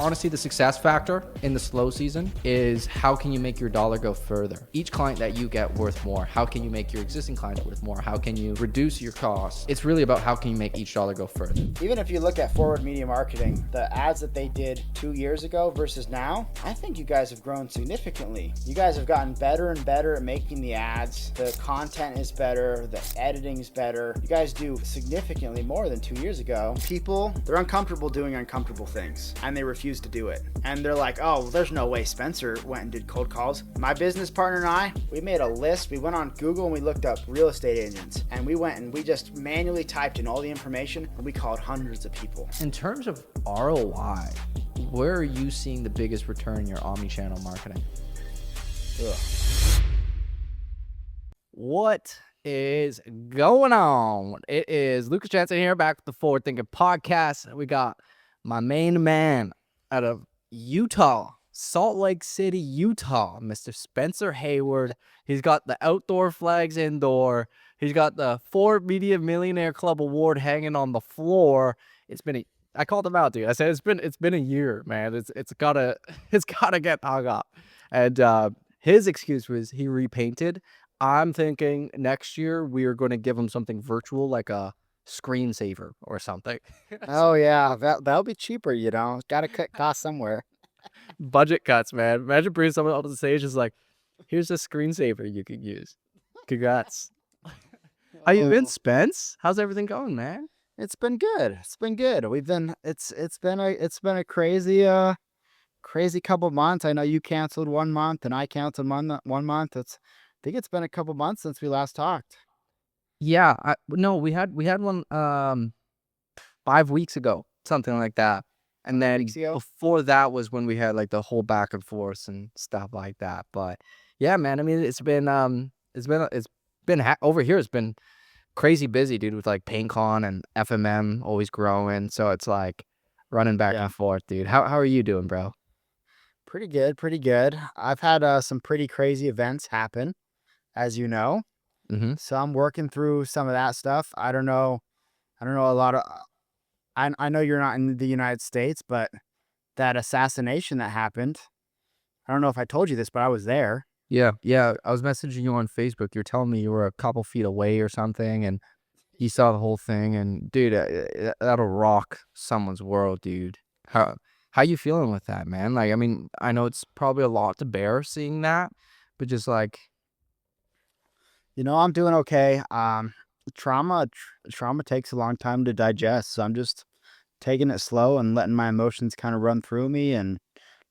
Honestly, the success factor in the slow season is how can you make your dollar go further? Each client that you get worth more. How can you make your existing clients worth more? How can you reduce your costs? It's really about how can you make each dollar go further. Even if you look at forward media marketing, the ads that they did 2 years ago versus now, I think you guys have grown significantly. You guys have gotten better and better at making the ads. The content is better. The editing is better. You guys do significantly more than 2 years ago. People, they're uncomfortable doing uncomfortable things and they refuse to do it. And they're like, oh, well, there's no way Spencer went and did cold calls. My business partner and I, we made a list. We went on Google and we looked up real estate agents. And we went and we just manually typed in all the information and we called hundreds of people. In terms of ROI, where are you seeing the biggest return in your omni-channel marketing? Ugh. What is going on? It is Lucas Jensen here, back with the Forward Thinking Podcast. We got my main man out of Utah, Salt Lake City, Utah, Mr. Spencer Heyward. He's got the outdoor flags indoor. He's got the Forward Media Millionaire Club Award hanging on the floor. I called him out, dude. I said it's been a year, man. It's gotta get hung up. And his excuse was he repainted. I'm thinking next year we are going to give him something virtual, like a screensaver or something. Oh yeah, that'll be cheaper, you know. Gotta cut costs somewhere. Budget cuts, man. Imagine bringing someone up to the stage is like, here's a screensaver you can use. Congrats. How you been, Spence? How's everything going, man? It's been good. It's been good. It's been a crazy couple months. I know you canceled 1 month and I canceled 1 month. I think it's been a couple months since we last talked. Yeah, we had one 5 weeks ago, something like that. And then before that was when we had like the whole back and forth and stuff like that. But yeah, man, I mean, it's been over here. It's been crazy busy, dude, with like PaintCon and FMM always growing. So it's like running back and forth, dude. How are you doing, bro? Pretty good. I've had some pretty crazy events happen, as you know. Mm-hmm. So I'm working through some of that stuff. I don't know a lot of. I know you're not in the United States, but that assassination that happened. I don't know if I told you this, but I was there. Yeah. I was messaging you on Facebook. You're telling me you were a couple feet away or something, and you saw the whole thing. And dude, that'll rock someone's world, dude. How you feeling with that, man? Like, I mean, I know it's probably a lot to bear seeing that, but just like, I'm doing okay. Trauma takes a long time to digest, so I'm just taking it slow and letting my emotions kind of run through me and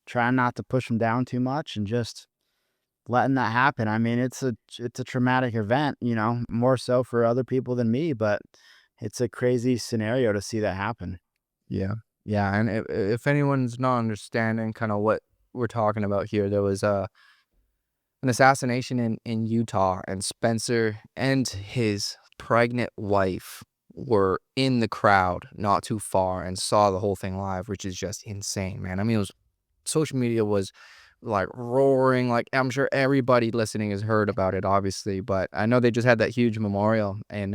trying not to push them down too much and just letting that happen. I mean, it's a traumatic event, more so for other people than me, but it's a crazy scenario to see that happen. yeah. And if anyone's not understanding kind of what we're talking about here, there was an assassination in Utah, and Spencer and his pregnant wife were in the crowd not too far and saw the whole thing live, which is just insane, man. I mean, social media was like roaring. Like, I'm sure everybody listening has heard about it, obviously, but I know they just had that huge memorial in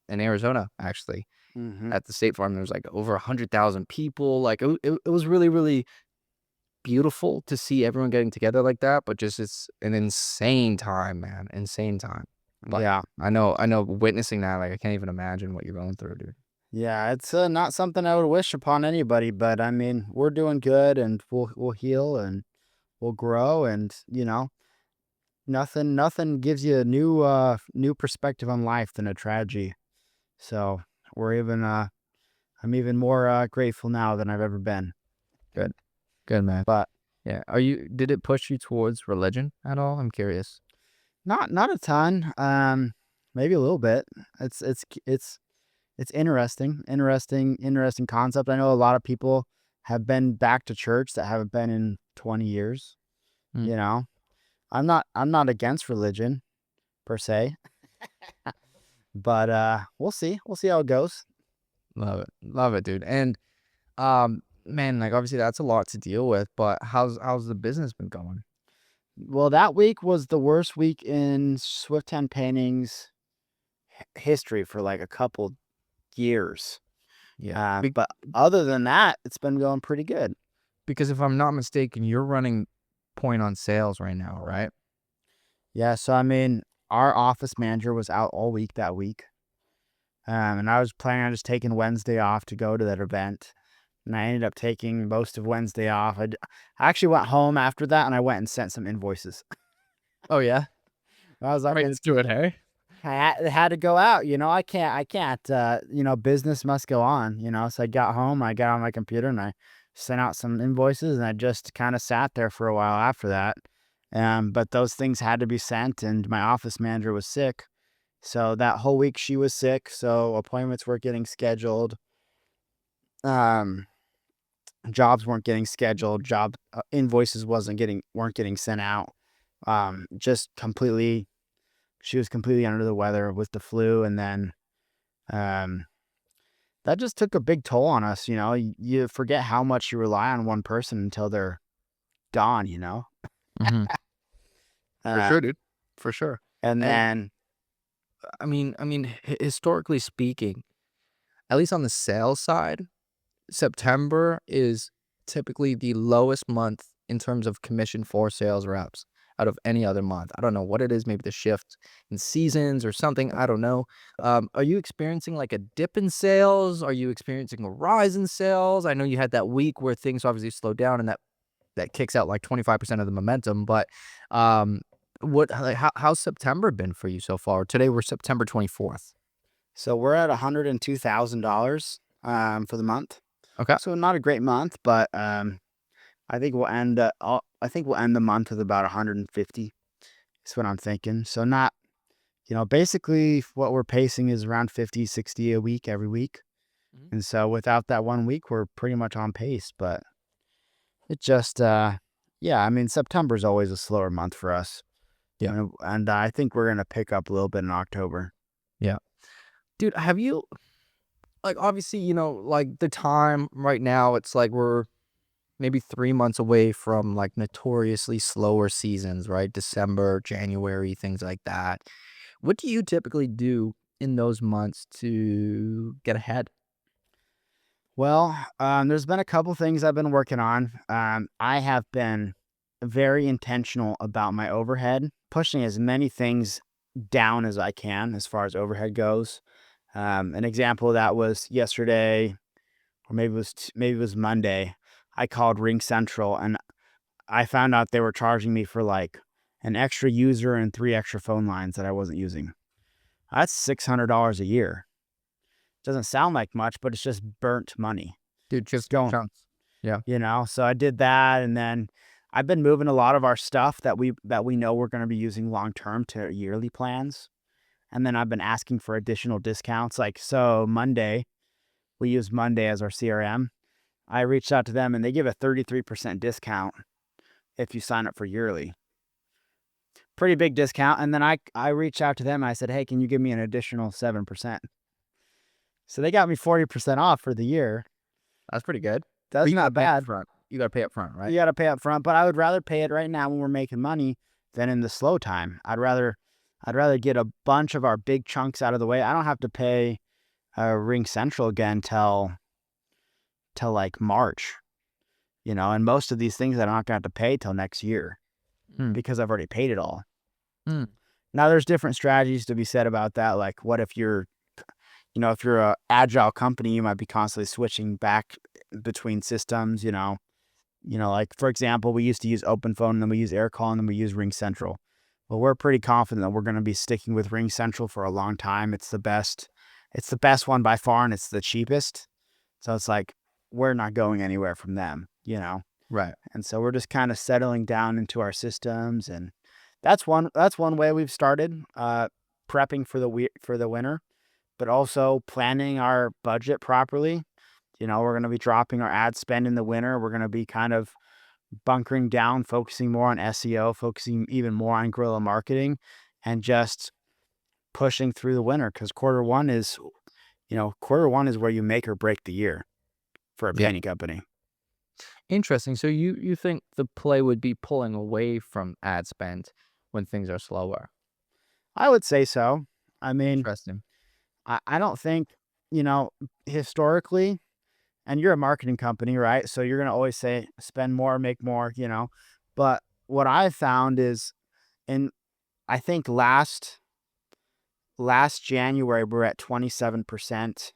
Arizona, actually. Mm-hmm. At the State Farm. There was like over 100,000 people. Like, it was really, really beautiful to see everyone getting together like that, but just it's an insane time, man. Insane time. But Yeah. I know witnessing that, like, I can't even imagine what you're going through, dude. Yeah, it's not something I would wish upon anybody, but I mean, we're doing good and we'll heal and we'll grow, and nothing gives you a new perspective on life than a tragedy. So I'm even more grateful now than I've ever been. Good, man. But Yeah. Did it push you towards religion at all? I'm curious. not a ton. Maybe a little bit. It's interesting concept. I know a lot of people have been back to church that haven't been in 20 years. Mm. I'm not against religion per se, but we'll see how it goes. Love it, dude. And man, like, obviously that's a lot to deal with, but how's the business been going? Well, that week was the worst week in Swift Hand Painting's history for like a couple years. Yeah. But other than that, it's been going pretty good. Because if I'm not mistaken, you're running point on sales right now, right? Yeah, so I mean, our office manager was out all week that week. And I was planning on just taking Wednesday off to go to that event. And I ended up taking most of Wednesday off. I actually went home after that and I went and sent some invoices. Oh yeah, I was like, right into it, hey? I had to go out, I can't, business must go on, so I got home, I got on my computer and I sent out some invoices and I just kind of sat there for a while after that. But those things had to be sent and my office manager was sick. So that whole week she was sick. So appointments were getting scheduled. Um, Jobs weren't getting scheduled. Job invoices weren't getting sent out. Just completely, she was completely under the weather with the flu. And then, um, that just took a big toll on us. You forget how much you rely on one person until they're gone. Mm-hmm. For Uh, sure, dude. For sure. and And then, historically speaking, at least on the sales side, September is typically the lowest month in terms of commission for sales reps out of any other month. I don't know what it is, maybe the shift in seasons or something. I don't know. Are you experiencing like a dip in sales? Are you experiencing a rise in sales? I know you had that week where things obviously slowed down and that kicks out like 25% of the momentum, but um how's September been for you so far? Today we're September 24th. so we're at $102,000 for the month. Okay. So not a great month, but I think we'll end the month with about 150. Is what I'm thinking. So not, basically what we're pacing is around 50, 60 a week every week. Mhm. And so without that 1 week, we're pretty much on pace, but it just yeah, I mean September's always a slower month for us. Yeah. And I think we're going to pick up a little bit in October. Yeah. Dude, have you like obviously, like the time right now, it's like we're maybe 3 months away from like notoriously slower seasons, right? December, January, things like that. What do you typically do in those months to get ahead? Well, there's been a couple things I've been working on. I have been very intentional about my overhead, pushing as many things down as I can as far as overhead goes. An example of that was yesterday, or maybe it was Monday. I called Ring Central and I found out they were charging me for like an extra user and 3 extra phone lines that I wasn't using. That's $600 a year. Doesn't sound like much, but it's just burnt money. Dude, Just just going, chunks. Yeah. so I did that, and then I've been moving a lot of our stuff that we know we're going to be using long term to yearly plans. And then I've been asking for additional discounts. Like, so Monday, we use Monday as our CRM. I reached out to them and they give a 33% discount if you sign up for yearly. Pretty big discount. And then I reached out to them and I said, hey, can you give me an additional 7%? So they got me 40% off for the year. That's pretty good. But That's you gotta not pay up bad. front. You gotta pay up front, right? You got to pay up front, but I would rather pay it right now when we're making money than in the slow time. I'd rather get a bunch of our big chunks out of the way. I don't have to pay Ring Central again till like March, and most of these things I'm not going to have to pay till next year Hmm. because I've already paid it all. Hmm. Now there's different strategies to be said about that. Like what if if you're a agile company, you might be constantly switching back between systems, like for example, we used to use OpenPhone and then we use AirCall and then we use Ring Central. Well, we're pretty confident that we're going to be sticking with Ring Central for a long time. It's the best. It's the best one by far and it's the cheapest. So it's like we're not going anywhere from them. Right. And so we're just kind of settling down into our systems, and that's one way we've started prepping for the winter, but also planning our budget properly. We're going to be dropping our ad spend in the winter. We're going to be kind of bunkering down, focusing more on SEO, focusing even more on guerrilla marketing, and just pushing through the winter because quarter one is where you make or break the year for a Yeah. painting company. Interesting. So you think the play would be pulling away from ad spend when things are slower? I would say so. I mean, Interesting. I don't think, historically, and you're a marketing company, right? So you're going to always say spend more, make more, But what I found is, in I think last January we're at 27%,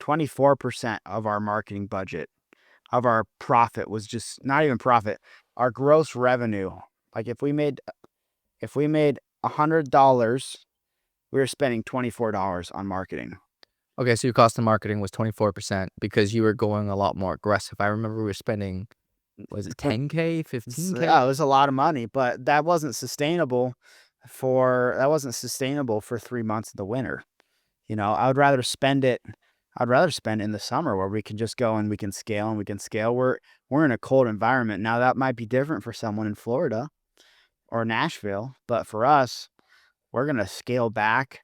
24% of our marketing budget, of our profit, was just not even profit, our gross revenue. Like if we made $100, we were spending $24 on marketing. Okay, so your cost of marketing was 24% because you were going a lot more aggressive. I remember we were spending, was it 10K, 15K? Yeah, it was a lot of money, but that wasn't sustainable for 3 months of the winter. I'd rather spend in the summer where we can just go and we can scale and we can scale. We're in a cold environment. Now that might be different for someone in Florida or Nashville, but for us, we're going to scale back.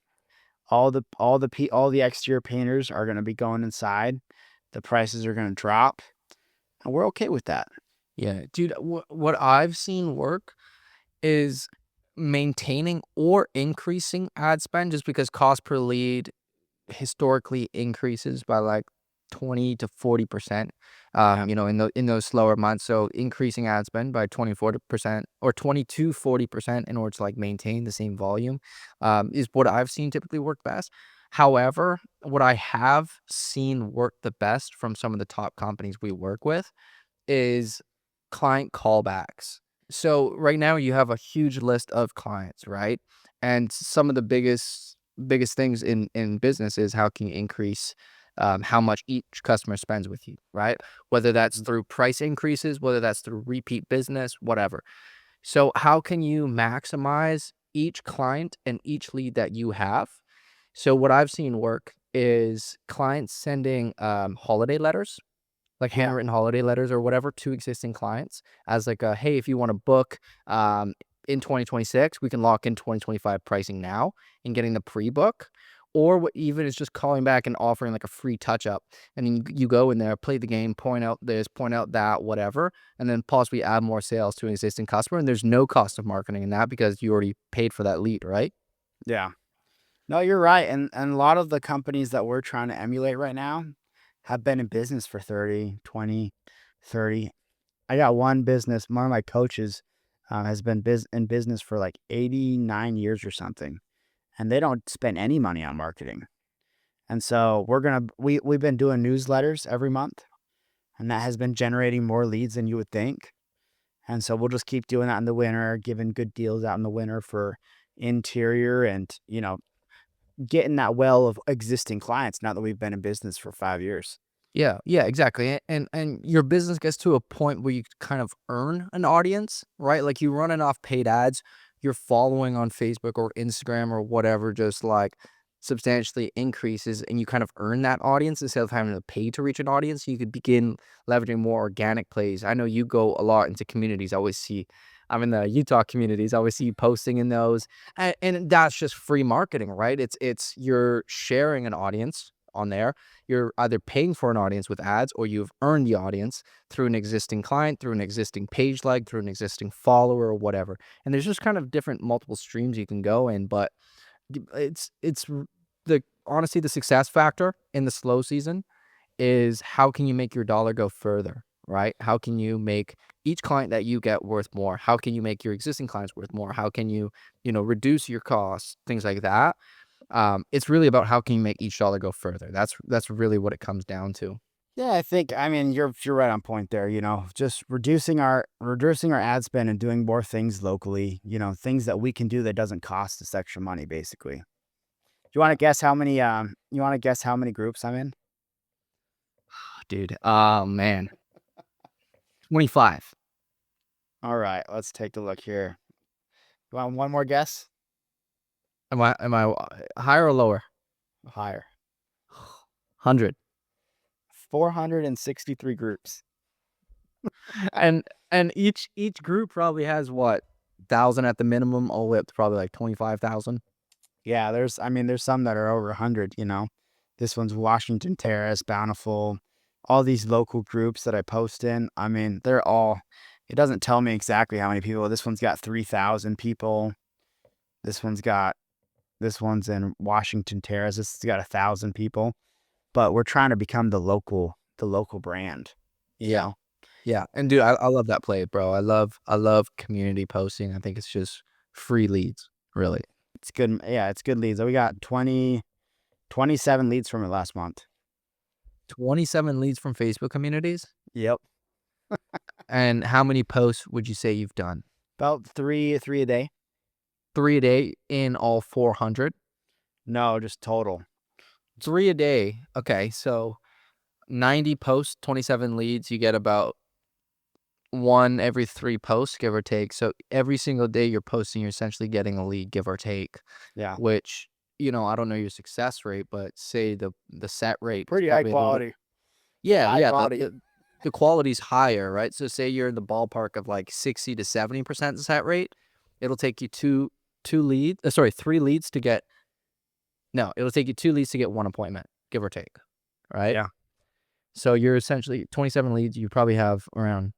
All the exterior painters are going to be going inside. The prices are going to drop, and we're okay with that. Yeah, dude, what I've seen work is maintaining or increasing ad spend just because cost per lead historically increases by like 20 to 40%, Yeah. in those slower months. So increasing ad spend by 24% or 20 to 40% in order to like maintain the same volume, is what I've seen typically work best. However, what I have seen work the best from some of the top companies we work with is client callbacks. So right now you have a huge list of clients, right? And some of the biggest things in business is how can you increase how much each customer spends with you, right? Whether that's through price increases, whether that's through repeat business, whatever. So how can you maximize each client and each lead that you have? So what I've seen work is clients sending holiday letters, like Yeah. handwritten holiday letters or whatever, to existing clients as like a, hey, if you want to book in 2026, we can lock in 2025 pricing now and getting the pre-book. Or what even is just calling back and offering like a free touch up. And then you go in there, play the game, point out this, point out that, whatever, and then possibly add more sales to an existing customer. And there's no cost of marketing in that because you already paid for that lead, right? Yeah. No, you're right. And a lot of the companies that we're trying to emulate right now have been in business for 30, 20, 30. I got one of my coaches has been in business for like 89 years or something, and they don't spend any money on marketing. And so we've been doing newsletters every month, and that has been generating more leads than you would think. And so we'll just keep doing that in the winter, giving good deals out in the winter for interior and, getting that well of existing clients now that we've been in business for 5 years. Yeah, yeah, exactly. And your business gets to a point where you kind of earn an audience, right? Like you running off paid ads, your following on Facebook or Instagram or whatever just like substantially increases and you kind of earn that audience instead of having to pay to reach an audience. You could begin leveraging more organic plays. I know you go a lot into communities. I always see I'm in the Utah communities. I always see you posting in those. And that's just free marketing, right? It's you're sharing an audience on there. You're either paying for an audience with ads or you've earned the audience through an existing client, through an existing page like, through an existing follower or whatever. And there's just kind of different multiple streams you can go in, but it's the honestly the success factor in the slow season is how can you make your dollar go further, right? How can you make each client that you get worth more? How can you make your existing clients worth more? How can you, reduce your costs, things like that. It's really about how can you make each dollar go further. That's really what it comes down to. Yeah, I mean, you're right on point there, just reducing our ad spend and doing more things locally, things that we can do that doesn't cost us extra money, basically. You want to guess how many groups I'm in? Dude, oh man, 25. All right, let's take a look here. You want one more guess? Am I higher or lower? Higher. 100. 463 groups. And each group probably has what, 1,000 at the minimum, all the way up to probably like 25,000. Yeah, there's some that are over 100, This one's Washington Terrace, Bountiful, all these local groups that I post in. I mean, it doesn't tell me exactly how many people. This one's got 3,000 people. This one's in Washington Terrace. This has got 1,000 people. But we're trying to become the local the local brand. Yeah. Yeah. And dude, I love that play, bro. I love community posting. I think it's just free leads, really. It's good. Yeah, it's good leads. We got 27 leads from it last month. 27 leads from Facebook communities. Yep. And how many posts would you say you've done? About three a day. 3 a day in all 400? No, just total. 3 a day. Okay, so 90 posts, 27 leads. You get about 1 every 3 posts, give or take. So every single day you're posting, you're essentially getting a lead, give or take. Yeah. Which, I don't know your success rate, but say the set rate. Pretty high quality. Yeah, quality. the quality's higher, right? So say you're in the ballpark of like 60 to 70% set rate. It'll take you 3 leads to get. No, it'll take you 2 leads to get 1 appointment, give or take, right? Yeah. So you're essentially 27 leads. You probably have around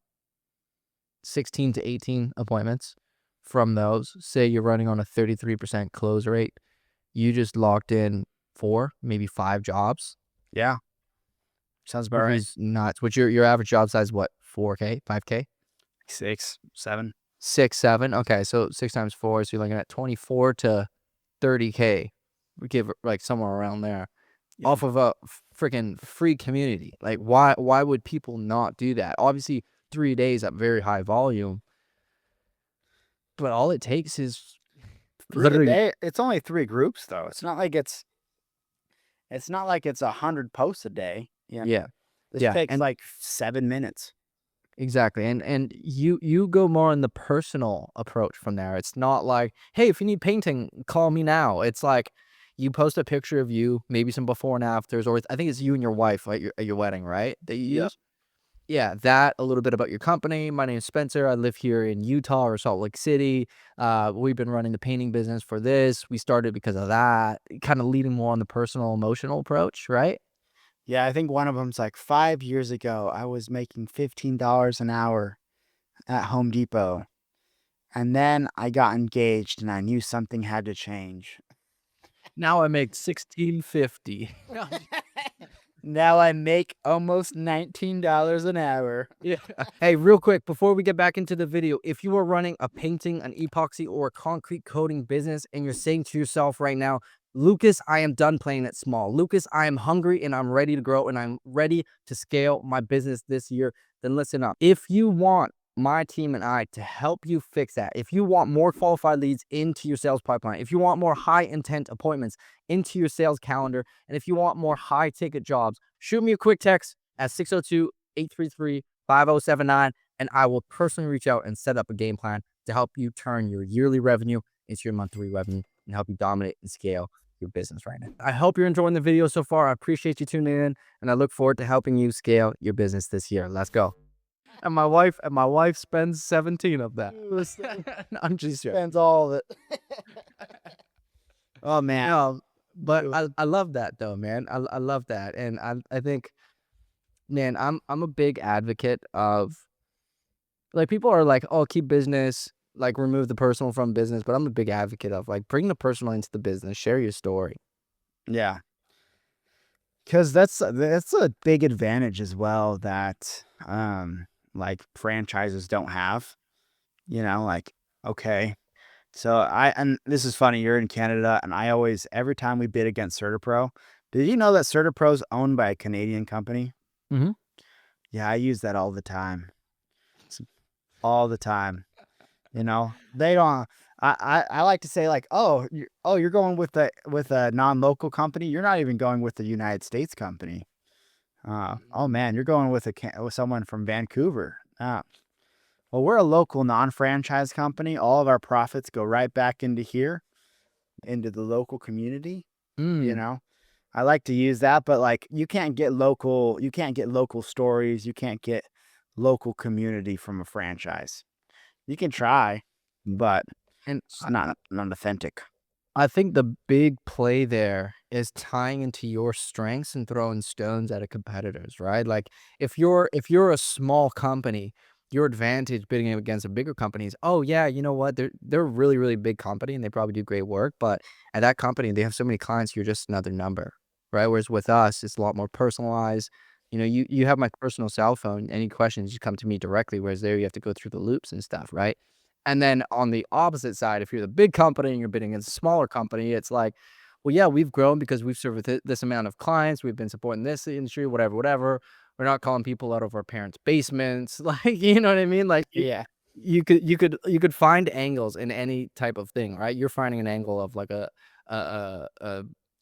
16 to 18 appointments from those. Say you're running on a 33% close rate. You just locked in 4, maybe 5 jobs. Yeah. Sounds about right. Nuts. Which your average job size, what? 4K, 5K? 6, 7. 6, 7. Okay, so 6 times 4, so you're looking at 24 to 30K. We give like somewhere around there. Yeah. Off of a freaking free community. Like why would people not do that? Obviously 3 days at very high volume, but all it takes is literally. It's only 3 groups though. It's not like it's 100 posts a day. Yeah. This takes like 7 minutes. Exactly. And you go more on the personal approach from there. It's not like, hey, if you need painting, call me now. It's like you post a picture of you, maybe some before and afters, or I think it's you and your wife at your wedding, right? That you use. Yeah, that, a little bit about your company. My name is Spencer. I live here in Utah or Salt Lake City. We've been running the painting business for this. We started because of that, kind of leading more on the personal, emotional approach, right? Yeah, I think one of them's like 5 years ago, I was making $15 an hour at Home Depot. And then I got engaged and I knew something had to change. Now I make $16.50. Now I make almost $19 an hour. Yeah. Hey, real quick, before we get back into the video, if you are running a painting, an epoxy, or a concrete coating business, and you're saying to yourself right now, Lucas, I am done playing it small. Lucas, I am hungry and I'm ready to grow and I'm ready to scale my business this year, then listen up. If you want my team and I to help you fix that, if you want more qualified leads into your sales pipeline, if you want more high intent appointments into your sales calendar, and if you want more high ticket jobs, shoot me a quick text at 602-833-5079 and I will personally reach out and set up a game plan to help you turn your yearly revenue into your monthly revenue and help you dominate and scale your business right now. I hope you're enjoying the video so far. I appreciate you tuning in and I look forward to helping you scale your business this year. Let's go. And my wife spends 17 of that. I'm just sure. Spends all of it. Oh man. No, but I love that though, man. I love that. And I think, man, I'm a big advocate of, like, people are like, oh, keep business, like remove the personal from business, but I'm a big advocate of like bring the personal into the business, share your story. Yeah. Because that's a big advantage as well that like franchises don't have. Like, okay. So and this is funny, you're in Canada and I always, every time we bid against CertaPro, did you know that CertaPro is owned by a Canadian company? Mm-hmm. Yeah, I use that all the time. All the time. They don't. I like to say like, you're going with a non-local company. You're not even going with the United States company. Oh man, you're going with someone from Vancouver. Well, we're a local non-franchise company. All of our profits go right back into here, into the local community. I like to use that, but like you can't get local stories. You can't get local community from a franchise. You can try, but it's not authentic. I think the big play there is tying into your strengths and throwing stones at a competitor's, right? Like if you're a small company, your advantage bidding against a bigger company is, oh yeah, you know what? They're a really, really big company and they probably do great work, but at that company, they have so many clients, you're just another number, right? Whereas with us, it's a lot more personalized. you have my personal cell phone. Any questions, you come to me directly, whereas there you have to go through the loops and stuff, right? And then on the opposite side, if you're the big company and you're bidding against a smaller company, it's like, well, yeah, we've grown because we've served this amount of clients. We've been supporting this industry, whatever, whatever. We're not calling people out of our parents' basements. Like, you know what I mean? Like, Yeah. you could find angles in any type of thing, right? You're finding an angle of like a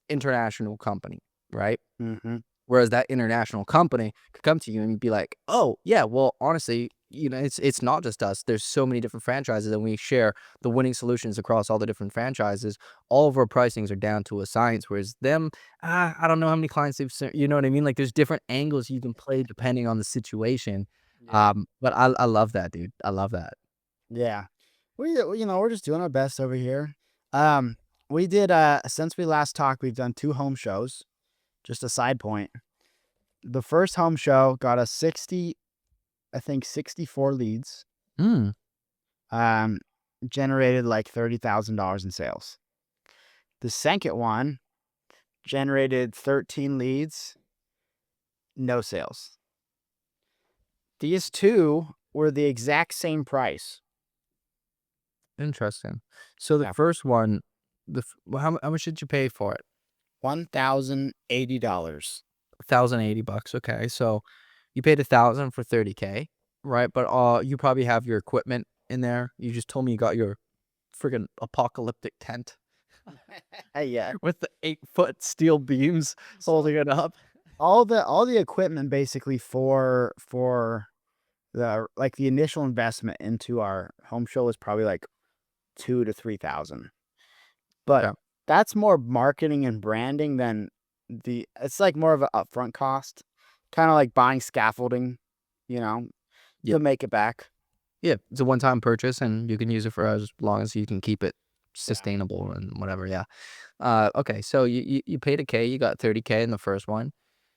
international company, right? Mm-hmm. Whereas that international company could come to you and be like, oh yeah, well, honestly, it's not just us. There's so many different franchises, and we share the winning solutions across all the different franchises. All of our pricings are down to a science. Whereas them, I don't know how many clients you know what I mean? Like, there's different angles you can play depending on the situation. Yeah. But I love that, dude. I love that. Yeah. We're just doing our best over here. We did since we last talked, we've done 2 home shows. Just a side point. The first home show got us 64 leads. Mm, Um, generated like $30,000 in sales. The second one generated 13 leads, no sales. These 2 were the exact same price. interesting. So the Yeah. first one, how much did you pay for it? $1,080. $1,080. Okay, so you paid $1,000 for 30K, right? But you probably have your equipment in there. You just told me you got your friggin' apocalyptic tent Yeah. with the 8-foot steel beams holding it up. All the equipment basically for the initial investment into our home show was probably like 2 to 3,000. But Yeah. that's more marketing and branding than it's like more of an upfront cost. Kind of like buying scaffolding, Yeah. to make it back. Yeah, it's a one-time purchase, and you can use it for as long as you can keep it sustainable and whatever. Yeah. Okay, so you paid a K, you got 30K in the first one.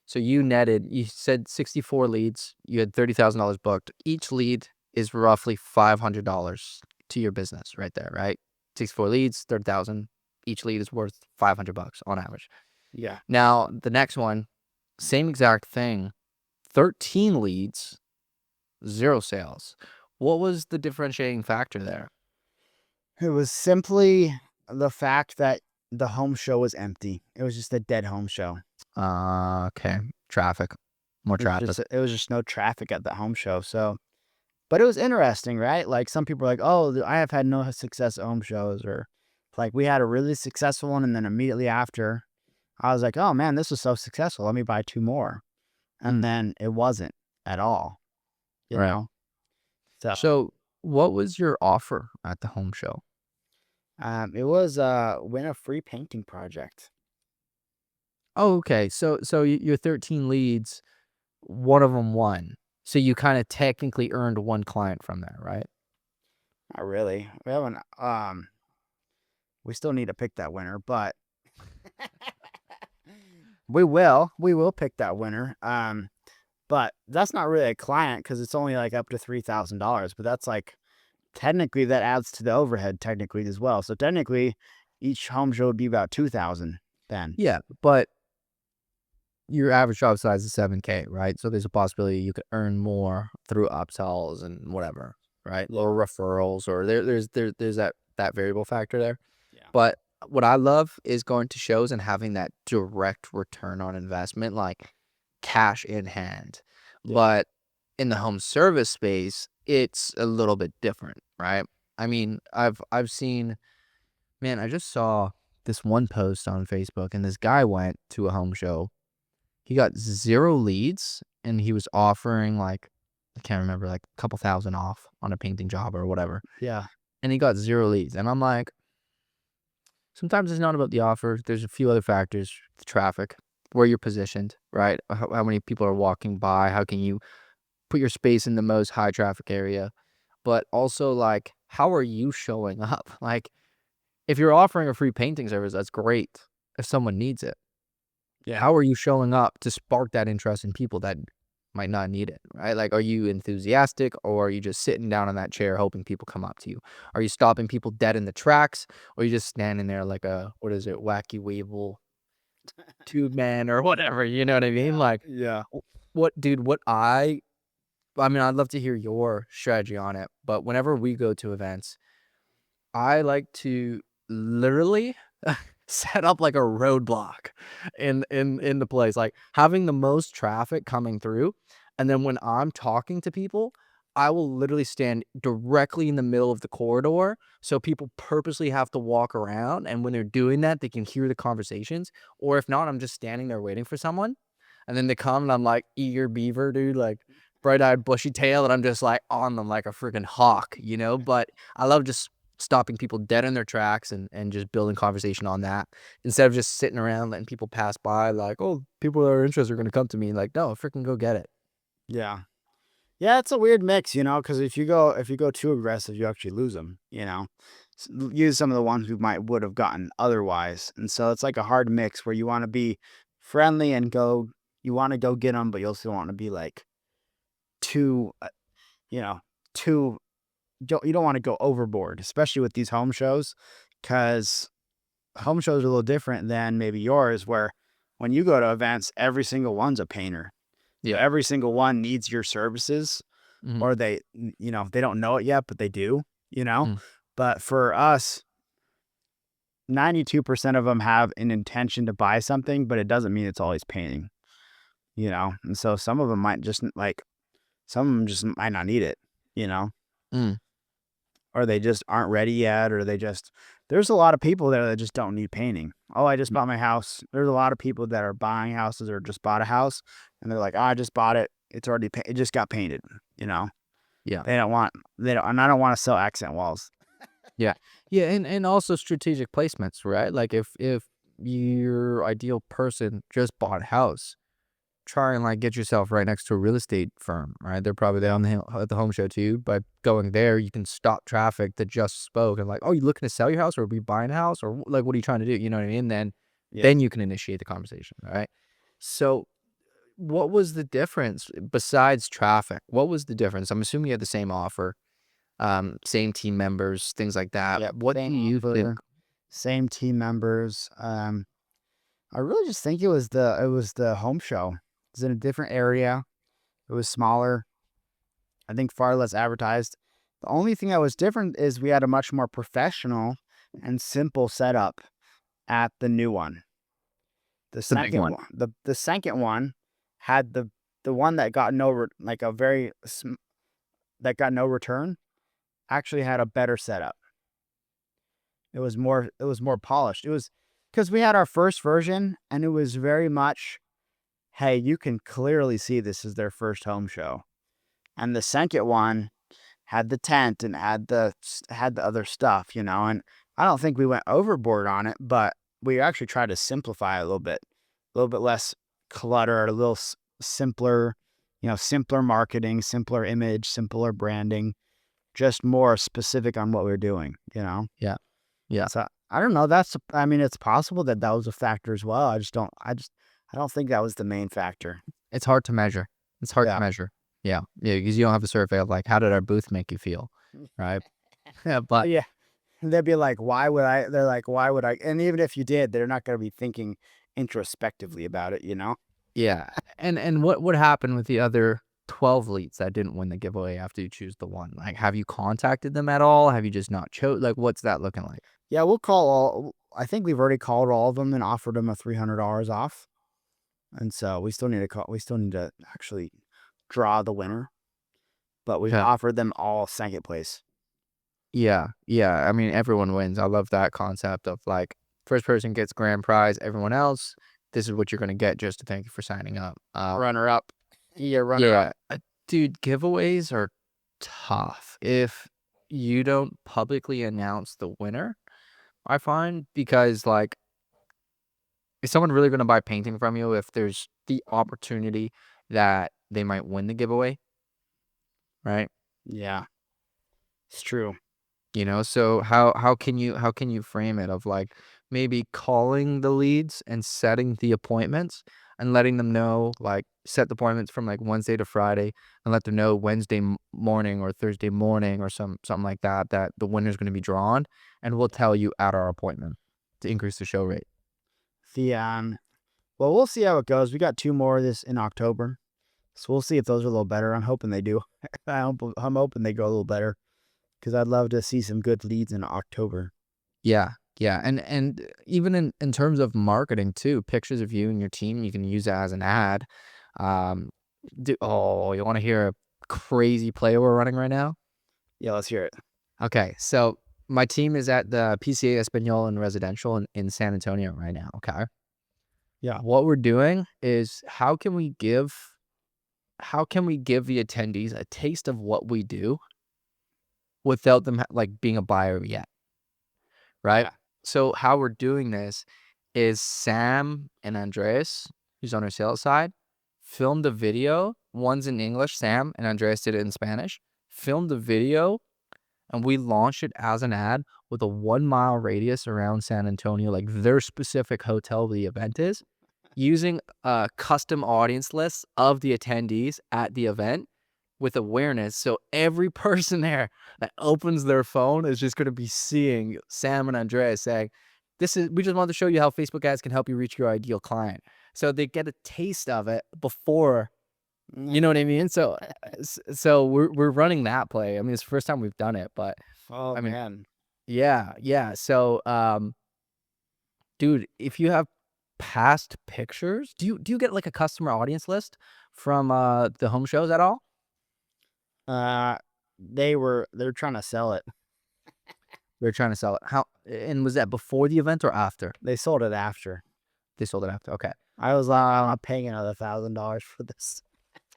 So you said 64 leads, you had $30,000 booked. Each lead is roughly $500 to your business right there, right? 64 leads, 30,000. Each lead is worth $500 on average. Yeah. Now, the next one, same exact thing, 13 leads, 0 sales. What was the differentiating factor there? It was simply the fact that the home show was empty. It was just a dead home show. Okay. Traffic. More traffic. It was just no traffic at the home show. So, but it was interesting, right? Like some people are like, "Oh, I have had no success at home shows," or like we had a really successful one, and then immediately after, I was like, "Oh man, this was so successful. Let me buy 2 more," and then it wasn't at all. You Right. know. So, So, what was your offer at the home show? it was win a free painting project. Oh, okay. So your 13 leads, one of them won. So you kind of technically earned one client from there, right? Not really. We haven't. We still need to pick that winner, but we will. We will pick that winner. But that's not really a client because it's only like up to $3,000. But that's like technically that adds to the overhead technically as well. So technically, each home show would be about 2,000 then. Yeah, but your average job size is 7K, right? So there's a possibility you could earn more through upsells and whatever, right? Or referrals, or there's that variable factor there. Yeah. But what I love is going to shows and having that direct return on investment, like cash in hand. Yeah. But in the home service space, it's a little bit different, right? I mean, I've seen, man, I just saw this one post on Facebook, and this guy went to a home show. He got 0 leads, and he was offering like, I can't remember, like a couple thousand off on a painting job or whatever. Yeah. And he got 0 leads. And I'm like, sometimes it's not about the offer. There's a few other factors, the traffic, where you're positioned, right? How many people are walking by? How can you put your space in the most high traffic area? But also, like, how are you showing up? Like, if you're offering a free painting service, that's great if someone needs it. Yeah. How are you showing up to spark that interest in people that might not need it, right? Like, are you enthusiastic, or are you just sitting down in that chair hoping people come up to you? Are you stopping people dead in the tracks, or are you just standing there like a, what is it, wacky weevil tube man or whatever, you know what I mean? Like, Yeah. what I mean, I'd love to hear your strategy on it, but whenever we go to events, I like to literally set up like a roadblock in the place, like having the most traffic coming through. And then when I'm talking to people, I will literally stand directly in the middle of the corridor. So people purposely have to walk around. And when they're doing that, they can hear the conversations. Or if not, I'm just standing there waiting for someone. And then they come and I'm like eager beaver, dude, like bright-eyed bushy tail, and I'm just like on them like a freaking hawk, you know? But I love just stopping people dead in their tracks and just building conversation on that instead of just sitting around letting people pass by like, oh, people that are interested are going to come to me. Like, no, freaking go get it. Yeah. Yeah, it's a weird mix, because if you go too aggressive, you actually lose them. Use some of the ones who would have gotten otherwise, and so it's like a hard mix where you want to be friendly and you want to go get them, but you also want to be like too, you know, too. You don't want to go overboard, especially with these home shows, because home shows are a little different than maybe yours, where when you go to events, every single one's a painter. So Yeah. every single one needs your services, Mm-hmm. or they don't know it yet, but they do, Mm. but for us, 92% of them have an intention to buy something, but it doesn't mean it's always painting, and so some of them might just some of them just might not need it, you know, Mm. or they just aren't ready yet, or there's a lot of people there that just don't need painting. Oh, I just bought my house. There's a lot of people that are buying houses or just bought a house and they're like, oh, I just bought it. It's already, it just got painted, Yeah. and I don't want to sell accent walls. Yeah. Yeah. And also strategic placements, right? Like if your ideal person just bought a house, try and like get yourself right next to a real estate firm, right? They're probably there at the home show too. By going there, you can stop traffic that just spoke and like, oh, you looking to sell your house or are we buying a house or like, what are you trying to do? You know what I mean? Yeah. Then you can initiate the conversation, right? So what was the difference besides traffic? What was the difference? I'm assuming you had the same offer, same team members, things like that. Yep. What do Same you think? offer, same team members. I really just think it was the home show. It was in a different area. It was smaller. I think far less advertised. The only thing that was different is we had a much more professional and simple setup at the new one. The The big second one. one, the second one had the one that got that got no return, actually had a better setup. It was more polished. It was because we had our first version and it was very much, hey, you can clearly see this is their first home show. And the second one had the tent and had the other stuff, and I don't think we went overboard on it, but we actually tried to simplify it a little bit less clutter, a little simpler, simpler marketing, simpler image, simpler branding, just more specific on what we're doing. Yeah. Yeah. So I don't know. It's possible that was a factor as well. I don't think that was the main factor. It's hard to measure. It's hard to Yeah. measure. Yeah. Yeah. Because you don't have a survey of like, how did our booth make you feel? Right. Yeah. But Yeah. They'd be like, why would I? They're like, why would I? And even if you did, they're not going to be thinking introspectively about it. yeah. And what would happen with the other 12 leads that didn't win the giveaway after you choose the one? Like, have you contacted them at all? Have you just not chose? Like, what's that looking like? Yeah, we'll call I think we've already called all of them and offered them a $300 off. And so we still need to call. We still need to actually draw the winner, but we've Yeah. offered them all second place. Yeah. Yeah. I mean, everyone wins. I love that concept of like, first person gets grand prize, everyone else, this is what you're going to get just to thank you for signing up. Runner up. Yeah, runner up. Yeah. Dude, giveaways are tough. If you don't publicly announce the winner, I find, because like, is someone really going to buy painting from you if there's the opportunity that they might win the giveaway? Right? Yeah, it's true. So how can you frame it of like maybe calling the leads and setting the appointments and letting them know, like set the appointments from like Wednesday to Friday and let them know Wednesday morning or Thursday morning or something like that the winner's going to be drawn, and we'll tell you at our appointment to increase the show rate. The Well, we'll see how it goes. We got two more of this in October. So we'll see if those are a little better. I'm hoping they do. I'm hoping they go a little better because I'd love to see some good leads in October. Yeah, yeah, and even in terms of marketing too, pictures of you and your team, you can use that as an ad. Um, you want to hear a crazy play we're running right now? Yeah, let's hear it. Okay, so my team is at the PCA Espanol and Residential in San Antonio right now. Okay, Yeah. what we're doing is how can we give the attendees a taste of what we do without them like being a buyer yet, right? Yeah. So how we're doing this is Sam and Andreas, who's on our sales side, filmed a video. One's in English, Sam, and Andreas did it in Spanish. Filmed the video, and we launched it as an ad with a 1 mile radius around San Antonio, like their specific hotel the event is, using a custom audience list of the attendees at the event with awareness. So every person there that opens their phone is just going to be seeing Sam and Andreas saying, we just want to show you how Facebook ads can help you reach your ideal client. So they get a taste of it before, you know what I mean? So we're running that play. I mean, it's the first time we've done it, but Oh I mean, man. yeah. So, dude, if you have past pictures, do you get like a customer audience list from the home shows at all? Uh, they're trying to sell it. They're trying to sell it. How, and was that before the event or after? They sold it after. They sold it after. Okay. I was like, I'm not paying another $1,000 for this.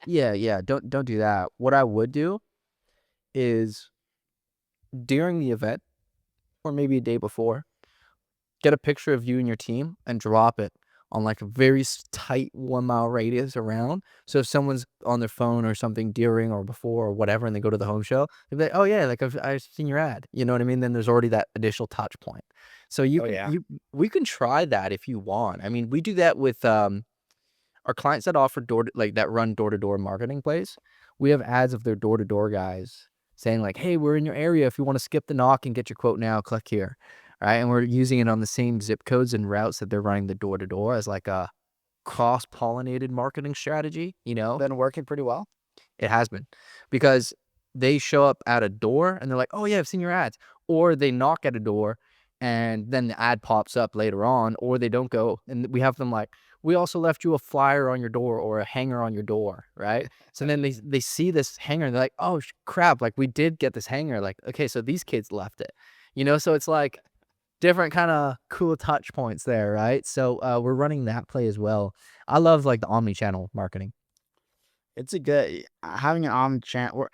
Yeah. Don't do that. What I would do is during the event or maybe a day before, get a picture of you and your team and drop it on like a very tight 1 mile radius around. So if someone's on their phone or something during or before or whatever, and they go to the home show, they'll be like, "Oh yeah, like I've seen your ad." You know what I mean? Then there's already that additional touch point. So Oh yeah. we can try that if you want. I mean, we do that with our clients that offer that run door to door marketing plays. We have ads of their door to door guys saying like, "Hey, we're in your area. If you want to skip the knock and get your quote now, click here." Right. And we're using it on the same zip codes and routes that they're running the door to door as like a cross pollinated marketing strategy. Been working pretty well. It has been because they show up at a door and they're like, "Oh yeah, I've seen your ads," or they knock at a door and then the ad pops up later on, or they don't go and we have them like, "We also left you a flyer on your door or a hanger on your door," right? So then they see this hanger and they're like, "Oh crap, like we did get this hanger, like okay, so these kids left it." So it's like different kind of cool touch points there, right? So we're running that play as well. I love like the omni-channel marketing. It's a good having an omni channel.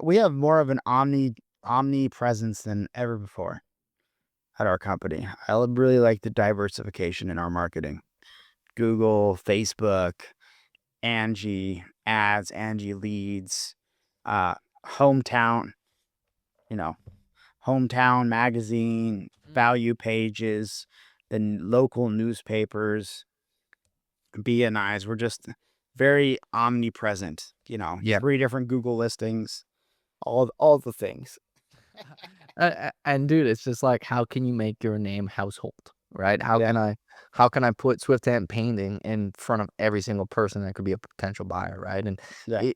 We have more of an omni presence than ever before at our company. I really like the diversification in our marketing. Google, Facebook, Angie ads, Angie leads, uh, hometown, you know, hometown magazine, value pages, then local newspapers, BNIs. We're just very omnipresent, Yeah. 3 different Google listings, all the things. And dude, it's just like, how can you make your name household, right? Yeah. How can I put Swift Hand Painting in front of every single person that could be a potential buyer, right? And Yeah.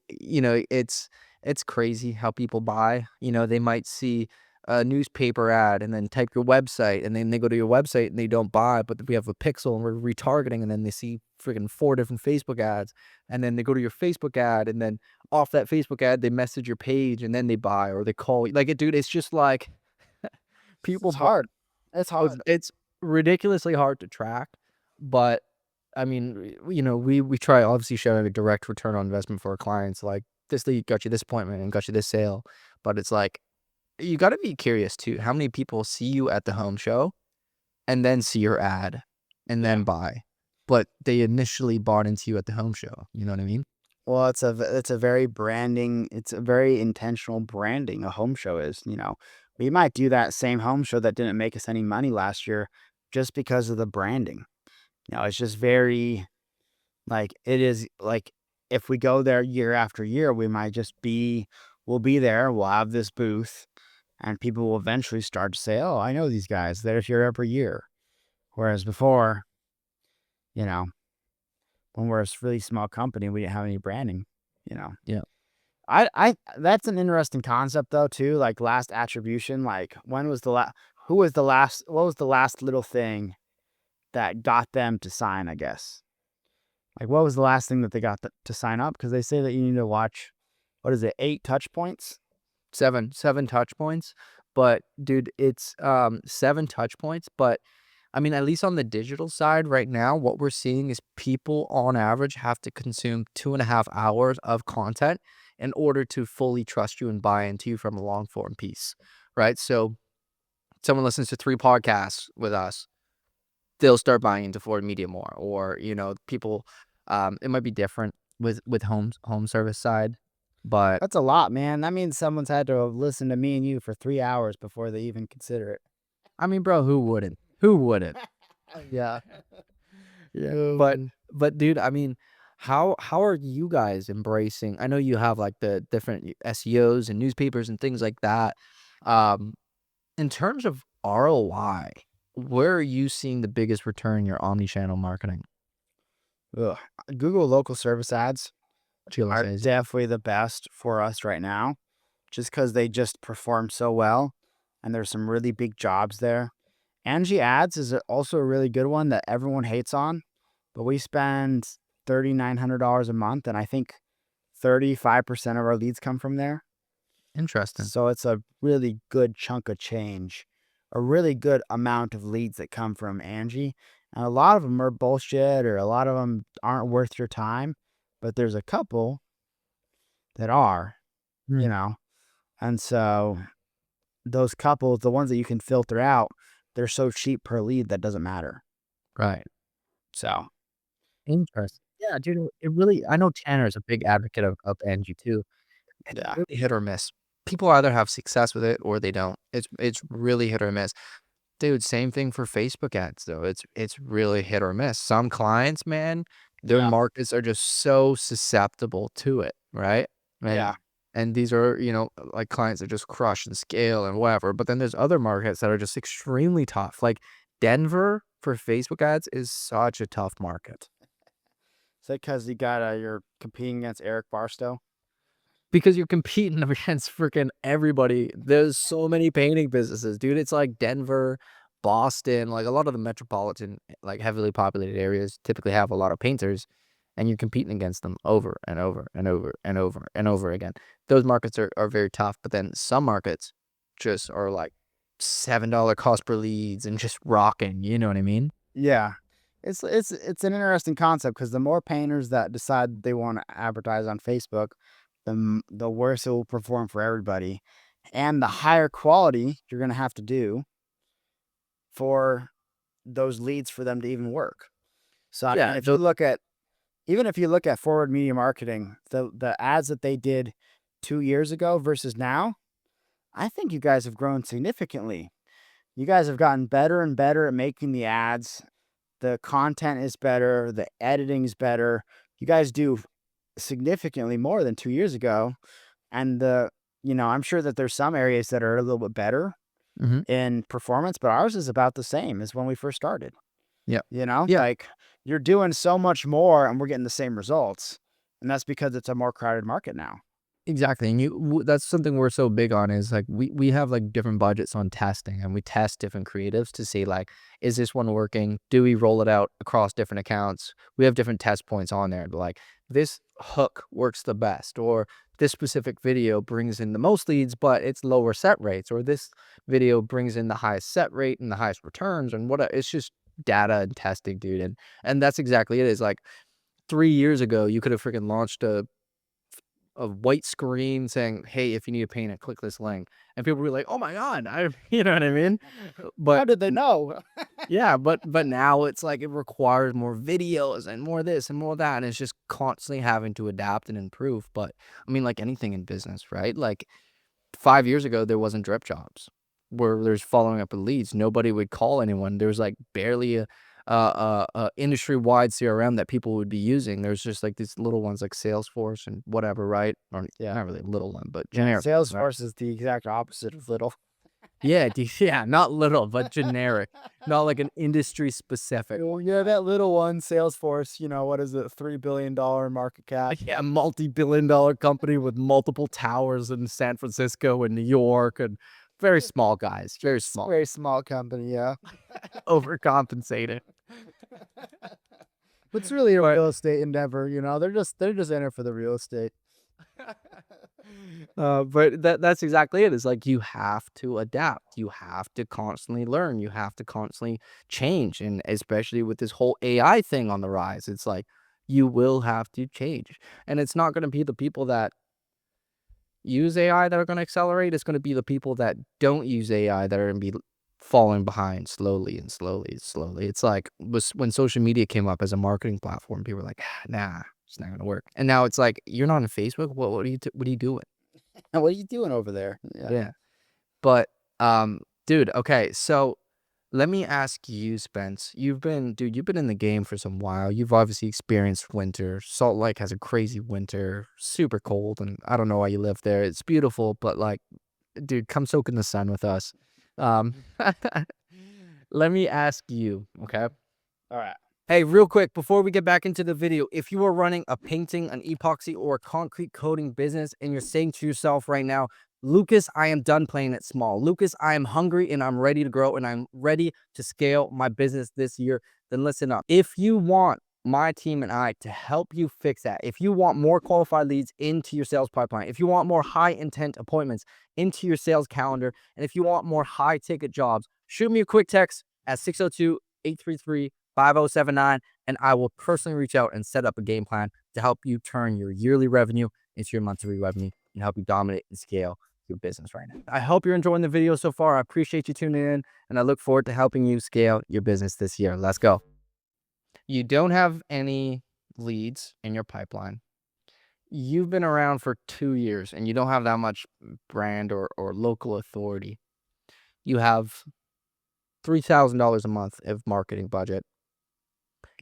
it's crazy how people buy. They might see a newspaper ad and then type your website, and then they go to your website and they don't buy, but we have a pixel and we're retargeting, and then they see freaking 4 different Facebook ads, and then they go to your Facebook ad, and then off that Facebook ad they message your page, and then they buy or they call you. Like, dude, it's just like people It's hard. It's hard. it's ridiculously hard to track, but I mean, we try obviously showing a direct return on investment for our clients. Like this lead got you this appointment and got you this sale, but it's like you got to be curious too. How many people see you at the home show and then see your ad and then buy, but they initially bought into you at the home show. You know what I mean? Well, it's a very branding. It's a very intentional branding. A home show is. We might do that same home show that didn't make us any money last year, just because of the branding. It's just very like it is like if we go there year after year, we'll be there. We'll have this booth, and people will eventually start to say, "Oh, I know these guys. They're here every year." Whereas before, you know, when we're a really small company, we didn't have any branding. You know, Yeah. I that's an interesting concept though too. Like last attribution. Like when was the last? Who was the last? What was the last little thing that got them to sign? I guess. Like what was the last thing that they got to sign up? Because they say that you need to watch. What is it? 8 touch points. Seven touch points. But dude, it's 7 touch points. But I mean, at least on the digital side right now, what we're seeing is people on average have to consume 2.5 hours of content in order to fully trust you and buy into you from a long form piece, right? So someone listens to 3 podcasts with us, they'll start buying into Ford Media more, or people. It might be different with home service side, but That's a lot, man. That means someone's had to listen to me and you for 3 hours before they even consider it. I mean, bro, who wouldn't? Who wouldn't? Yeah. But dude, I mean, how are you guys embracing? I know you have like the different SEOs and newspapers and things like that. Um, in terms of ROI, where are you seeing the biggest return in your omni-channel marketing? Ugh. Google local service ads Chilo are says, definitely the best for us right now, just because they just perform so well, and there's some really big jobs there. Angie Ads is also a really good one that everyone hates on, but we spend $3,900 a month, and I think 35% of our leads come from there. interesting. So it's a really good chunk of change, a really good amount of leads that come from Angie. And a lot of them are bullshit, or a lot of them aren't worth your time, but there's a couple that are, you Hmm. know. And so those couples, the ones that you can filter out, they're so cheap per lead that doesn't matter. Right. So, Interesting. Yeah, dude, it really I know Tanner is a big advocate of Angie too. It's yeah. really hit or miss. People either have success with it or they don't. It's really hit or miss. Dude, same thing for Facebook ads though. It's really hit or miss. Some clients, man, their Yeah. markets are just so susceptible to it, right? And Yeah. and these are, like clients that just crush and scale and whatever. But then there's other markets that are just extremely tough. Like Denver for Facebook ads is such a tough market. Is that because you're competing against Eric Barstow? Because you're competing against freaking everybody. There's so many painting businesses, dude. It's like Denver, Boston, like a lot of the metropolitan, like heavily populated areas typically have a lot of painters, and you're competing against them over and over and over and over and over again. Those markets are very tough, but then some markets just are like $7 cost per leads and just rocking. You know what I mean? Yeah. It's an interesting concept because the more painters that decide they want to advertise on Facebook, the worse it will perform for everybody, and the higher quality you're going to have to do for those leads for them to even work. So I mean, Yeah. even if you look at forward media marketing, the ads that they did 2 years ago versus now, I think you guys have grown significantly. You guys have gotten better and better at making the ads. The content is better, the editing is better. You guys do significantly more than 2 years ago. And I'm sure that there's some areas that are a little bit better Mhm. in performance, but ours is about the same as when we first started. Yeah. Yeah. Like you're doing so much more and we're getting the same results. And that's because it's a more crowded market now. Exactly, and that's something we're so big on is, like, we have, like, different budgets on testing, and we test different creatives to see, like, is this one working? Do we roll it out across different accounts? We have different test points on there, like, this hook works the best, or this specific video brings in the most leads, but it's lower set rates, or this video brings in the highest set rate and the highest returns, and it's just data and testing, dude, and that's exactly it, is, like, 3 years ago, you could have freaking launched a white screen saying, "Hey, if you need to paint it, click this link." And people were like, "Oh my god," you know what I mean? How But did they know? yeah, but now it's like it requires more videos and more this and more that, and it's just constantly having to adapt and improve. But I mean, like anything in business, right? Like 5 years ago, there wasn't drip jobs where there's following up with leads. Nobody would call anyone. There was like barely a industry-wide CRM that people would be using. There's just like these little ones like Salesforce and whatever, right? Or Yeah. not really a little one, but Yeah. generic. Right? Salesforce is the exact opposite of little. Yeah, yeah, not little, but generic, not like an industry specific. Yeah, that little one, Salesforce, what is it, $3 billion market cap? Yeah, multi-billion-dollar company with multiple towers in San Francisco and New York, and very small guys, very small, Very small company, yeah. overcompensated. It's really a But real estate endeavor, they're just in it for the real estate. but that's exactly it. It's like you have to adapt. You have to constantly learn. You have to constantly change. And especially with this whole AI thing on the rise, it's like you will have to change. And it's not going to be the people that use AI that are going to accelerate. It's going to be the people that don't use AI that are going to be falling behind slowly and slowly and slowly. It's like when social media came up as a marketing platform, people were like, nah, it's not going to work. And now it's like, you're not on Facebook. What are you doing? And what are you doing over there? Yeah. Yeah. But, dude, okay, so let me ask you, Spence. You've been in the game for some while. You've obviously experienced winter. Salt Lake has a crazy winter, super cold, and I don't know why you live there. It's beautiful, but like, dude, come soak in the sun with us. Um, let me ask you, okay? All right. Hey, real quick, before we get back into the video, if you are running a painting, an epoxy, or a concrete coating business and you're saying to yourself right now, Lucas, I am done playing it small. Lucas, I am hungry and I'm ready to grow and I'm ready to scale my business this year, then listen up. If you want my team and I to help you fix that, if you want more qualified leads into your sales pipeline, if you want more high intent appointments into your sales calendar, and if you want more high ticket jobs, shoot me a quick text at 602-833-5079, and I will personally reach out and set up a game plan to help you turn your yearly revenue into your monthly revenue and help you dominate and scale your business right now. I hope you're enjoying the video so far. I appreciate you tuning in, and I look forward to helping you scale your business this year. Let's go. You don't have any leads in your pipeline. You've been around for 2 years, and you don't have that much brand or local authority. You have $3,000 a month of marketing budget.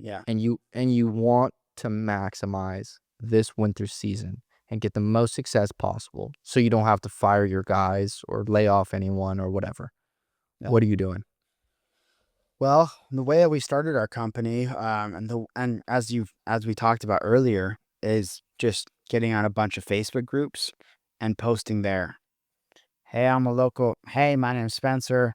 Yeah. And you want to maximize this winter season and get the most success possible so you don't have to fire your guys or lay off anyone or whatever. Yeah. What are you doing? Well, the way that we started our company, and as we talked about earlier, is just getting on a bunch of Facebook groups and posting there. Hey, my name's Spencer.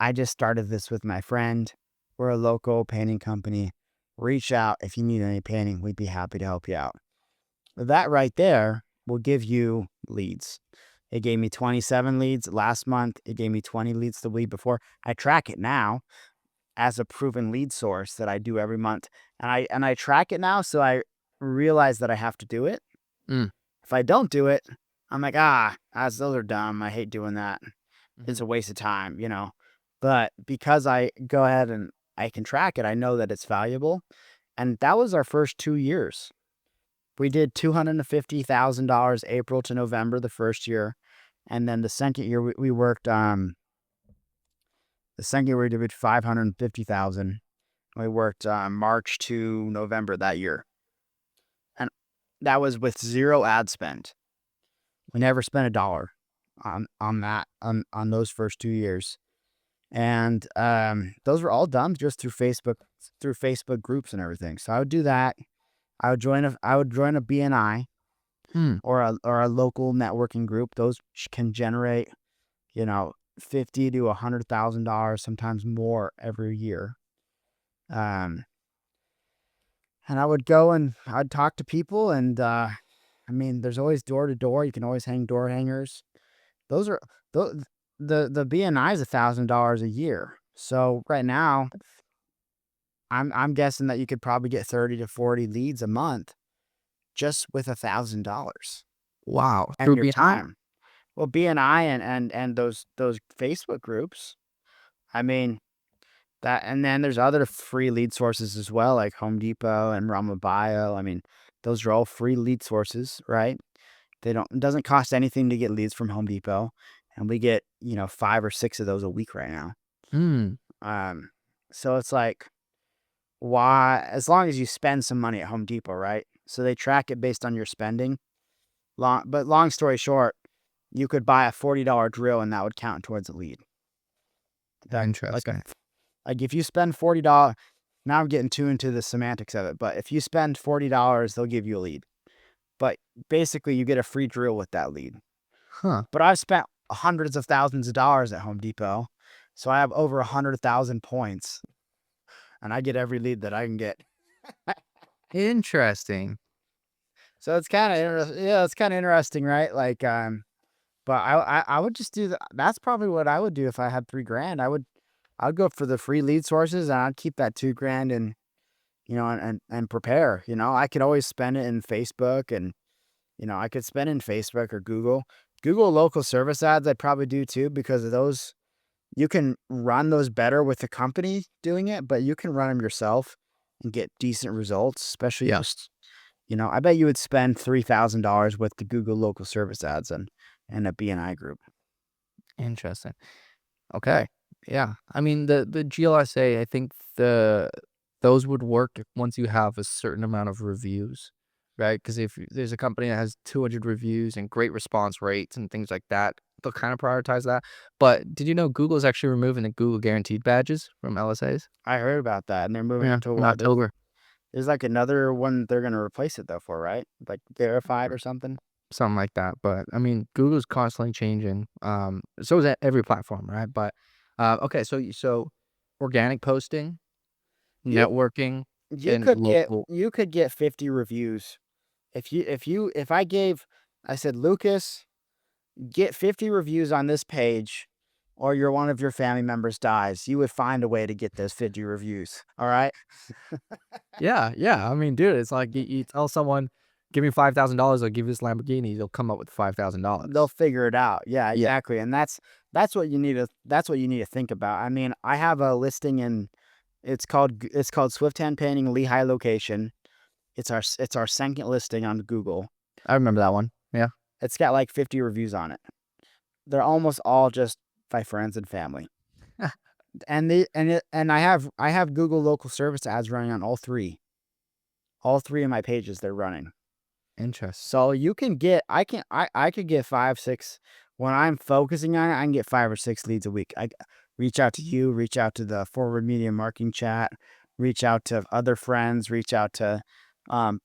I just started this with my friend. We're a local painting company. Reach out if you need any painting. We'd be happy to help you out. That right there will give you leads. It gave me 27 leads last month. It gave me 20 leads the week before. I track it now as a proven lead source that I do every month. And I track it now, so I realize that I have to do it. If I don't do it, I'm like, those are dumb. I hate doing that. It's a waste of time, But because I go ahead and I can track it, I know that it's valuable. And that was our first 2 years. We did $250,000 April to November the first year. And then the second year we worked, the second year we did $550,000. We worked March to November that year. And that was with zero ad spend. We never spent $1 on those first 2 years. And those were all done just through Facebook groups and everything. So I would do that. I would join a BNI or a local networking group. Those can generate, $50,000 to $100,000, sometimes more every year. And I would go and I'd talk to people, and there's always door to door. You can always hang door hangers. Those are the BNI is $1,000 a year. So right now, I'm guessing that you could probably get 30 to 40 leads a month just with $1,000. Wow. And your time. Well, BNI and those Facebook groups. That, and then there's other free lead sources as well, like Home Depot and Rama Bio. Those are all free lead sources, right? It doesn't cost anything to get leads from Home Depot, and we get 5 or 6 of those a week right now. So it's like, why? As long as you spend some money at Home Depot, right? So they track it based on your spending. Long story short, you could buy a $40 drill and that would count towards a lead. Interesting. Like if you spend $40, now I'm getting too into the semantics of it, but if you spend $40, they'll give you a lead. But basically, you get a free drill with that lead. Huh. But I've spent hundreds of thousands of dollars at Home Depot, so I have over 100,000 points, and I get every lead that I can get. Interesting. So it's kind of it's kind of interesting, right? Like, but I would just do that. That's probably what I would do if I had $3,000. I'd go for the free lead sources, and I'd keep that $2,000 and and prepare. I could always spend it in Facebook, and I could spend it in Facebook or Google. Google local service ads I'd probably do too, because of those. You can run those better with the company doing it, but you can run them yourself and get decent results, especially Yeah. just, I bet you would spend $3,000 with the Google local service ads and a BNI group. Interesting. Okay. Yeah. I mean, the GLSA, I think those would work once you have a certain amount of reviews, right? Because if there's a company that has 200 reviews and great response rates and things like that, they'll kind of prioritize that. But did you know Google's actually removing the Google Guaranteed badges from LSAs? I heard about that, and they're moving Yeah, to in what? October. There's like another one they're gonna replace it though for, right? Like verified or something. Something like that. But I mean, Google's constantly changing. So is every platform, right? But okay, so organic posting, You networking, you and could get local. you could get 50 reviews if I said, Lucas, get 50 reviews on this page, or one of your family members dies. You would find a way to get those 50 reviews. All right. Yeah, yeah. I mean, dude, it's like you tell someone, "Give me $5,000, I'll give you this Lamborghini." They'll come up with They'll $5,000. figure it out. Yeah, Yeah, exactly. And that's what you need to think about. I mean, I have a listing in it's called Swift Hand Painting Lehigh location. It's our second listing on Google. I remember that one. Yeah. It's got like 50 reviews on it. They're almost all just by friends and family. And I have Google local service ads running on all three. All three of my pages they're running. Interesting. So you can get I could get 5, 6 when I'm focusing on it. I can get 5 or 6 leads a week. I reach out to you, reach out to the Forward Media Marketing chat, reach out to other friends, reach out to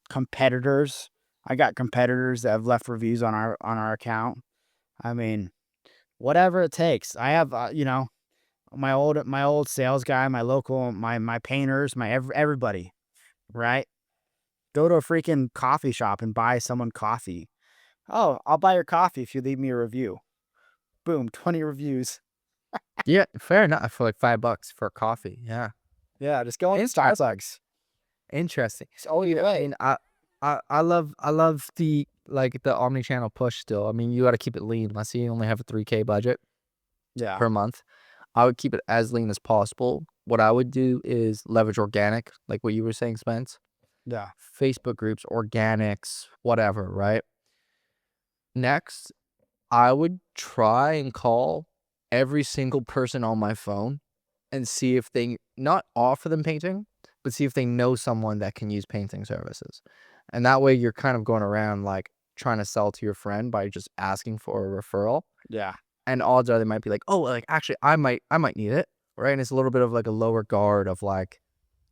competitors. I got competitors that have left reviews on our account. I mean, whatever it takes. I have my old sales guy, my local, my painters, everybody, right? Go to a freaking coffee shop and buy someone coffee. Oh, I'll buy your coffee if you leave me a review. Boom, 20 reviews. Yeah, fair enough. For like $5 for a coffee. Yeah. Yeah, just go into Starbucks. Interesting. It's all you I mean, I love the omni-channel push still. I mean, you got to keep it lean. Let's say you only have a 3K budget Yeah, per month. I would keep it as lean as possible. What I would do is leverage organic, like what you were saying, Spence. yeah, Facebook groups, organics, whatever, right? Next, I would try and call every single person on my phone and see if they not offer them painting, but see if they know someone that can use painting services. And that way you're kind of going around like trying to sell to your friend by just asking for a referral. yeah, And odds are they might be like, "Oh, like actually I might need it." Right? And it's a little bit of like a lower guard of like,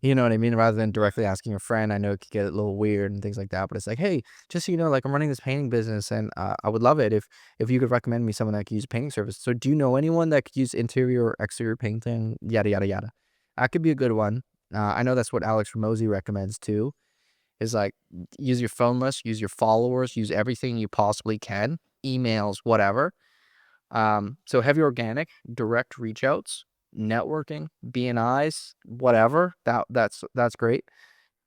you know what I mean? Rather than directly asking a friend, I know it could get a little weird and things like that. But it's like, hey, just so you know, like I'm running this painting business, and I would love it if you could recommend me someone that could use a painting service. So do you know anyone that could use interior or exterior painting? Yada yada yada. That could be a good one. I know that's what Alex Ramosi recommends too. Is like use your phone list, use your followers, use everything you possibly can, emails, whatever. So heavy organic, direct reach outs, networking, BNIs, whatever. That's great.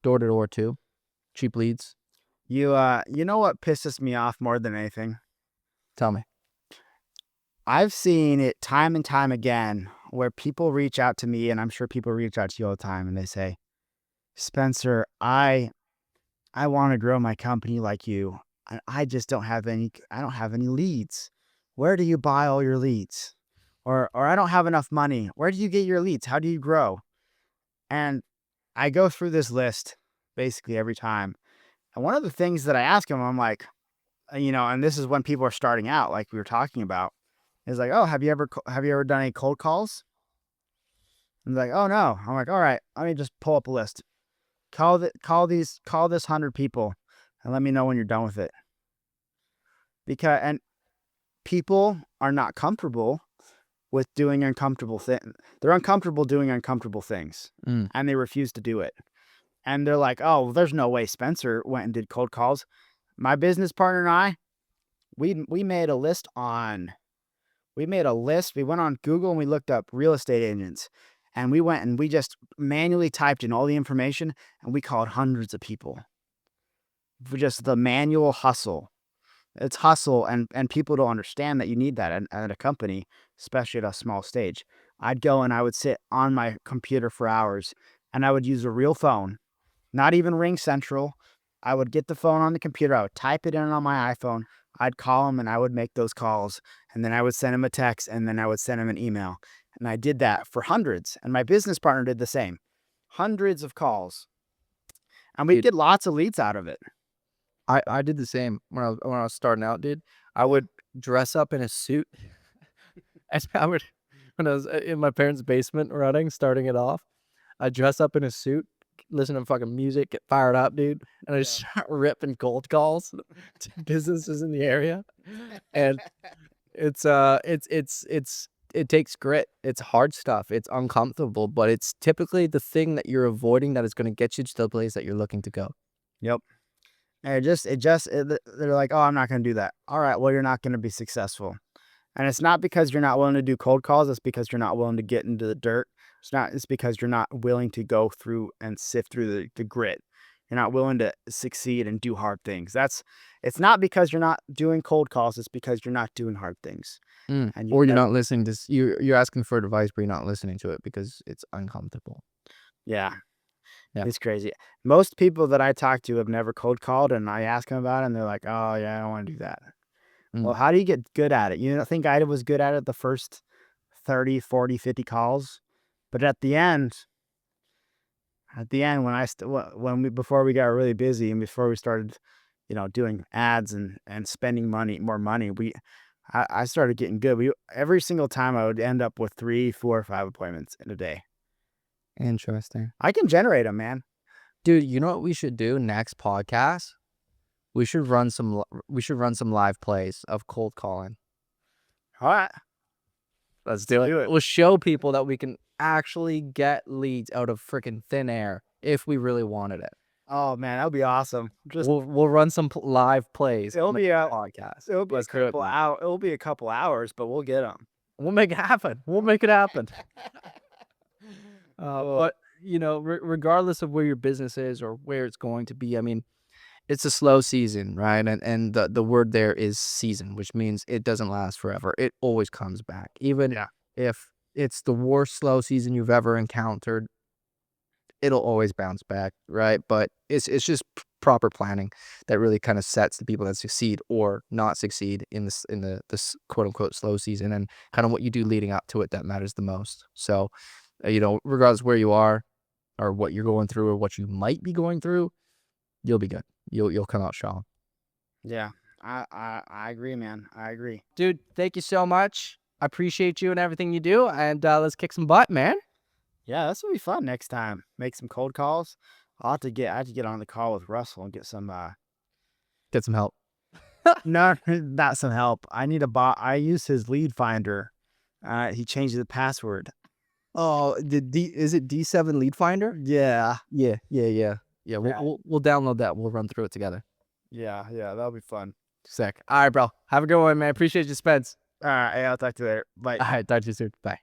Door to door too. Cheap leads. you know what pisses me off more than anything? Tell me. I've seen it time and time again where people reach out to me, and I'm sure people reach out to you all the time, and they say, Spencer, I want to grow my company like you, and I just don't have any leads. Where do you buy all your leads? Or I don't have enough money. Where do you get your leads? How do you grow? And I go through this list basically every time. And one of the things that I ask them, I'm like, and this is when people are starting out, like we were talking about, is like, oh, have you ever done any cold calls? I'm like, oh no. I'm like, all right, let me just pull up a list. Call this 100 people and let me know when you're done with it. And people are not comfortable with doing uncomfortable things. They're uncomfortable doing uncomfortable things, and they refuse to do it. And they're like, oh, there's no way Spencer went and did cold calls. My business partner and I, we made a list we went on Google and we looked up real estate agents, and we went and we just manually typed in all the information, and we called hundreds of people for just the manual hustle. It's hustle, and people don't understand that you need that at a company, especially at a small stage. I'd go and I would sit on my computer for hours, and I would use a real phone, not even Ring Central. I would get the phone on the computer. I would type it in on my iPhone. I'd call them, and I would make those calls, and then I would send them a text, and then I would send them an email. And I did that for hundreds, and my business partner did the same. Hundreds of calls, and we get lots of leads out of it. I did the same when I was starting out, dude. I would dress up in a suit. And when I was in my parents' basement starting it off, I'd dress up in a suit, listen to fucking music, get fired up, dude. And I just start ripping cold calls to businesses in the area. And it takes grit. It's hard stuff. It's uncomfortable, but it's typically the thing that you're avoiding that is going to get you to the place that you're looking to go. Yep. And they're like, oh, I'm not going to do that. All right, well, you're not going to be successful. And it's not because you're not willing to do cold calls. It's because you're not willing to get into the dirt. It's because you're not willing to go through and sift through the grit. You're not willing to succeed and do hard things. It's not because you're not doing cold calls. It's because you're not doing hard things. Or you're not listening to, you're asking for advice, but you're not listening to it because it's uncomfortable. Yeah. It's crazy. Most people that I talk to have never cold called, and I ask them about it, and they're like, oh, yeah, I don't want to do that. Well, how do you get good at it? You don't think I was good at it the first 30, 40, 50 calls? But at the end, before we got really busy and before we started, doing ads and spending more money, I started getting good. Every single time I would end up with 3, 4, 5 appointments in a day. Interesting. I can generate them, man. Dude, you know what we should do next podcast? We should run some live plays of cold calling. All right. Let's do it. We'll show people that we can actually get leads out of freaking thin air if we really wanted it. Oh man, that'll be awesome. We'll run some live plays. It'll be a podcast. It'll be a couple hours, but we'll get them. We'll make it happen. But regardless of where your business is or where it's going to be, I mean, it's a slow season, right? And the word there is season, which means it doesn't last forever. It always comes back. Even if it's the worst slow season you've ever encountered, it'll always bounce back, right? But it's just proper planning that really kind of sets the people that succeed or not succeed in this quote unquote slow season, and kind of what you do leading up to it that matters the most. So, regardless of where you are or what you're going through or what you might be going through, you'll be good. You'll come out strong. Yeah, I agree, man. I agree, dude. Thank you so much. I appreciate you and everything you do, and let's kick some butt, man. Yeah, that's gonna be fun next time. Make some cold calls. I have to get on the call with Russell and get some help. No, not some help. I need a bot. I use his lead finder. He changed the password. Oh, is it D7 Lead Finder? Yeah. We'll download that. We'll run through it together. Yeah, that'll be fun. Sick. All right, bro. Have a good one, man. Appreciate you, Spence. All right, I'll talk to you later. Bye. All right, talk to you soon. Bye.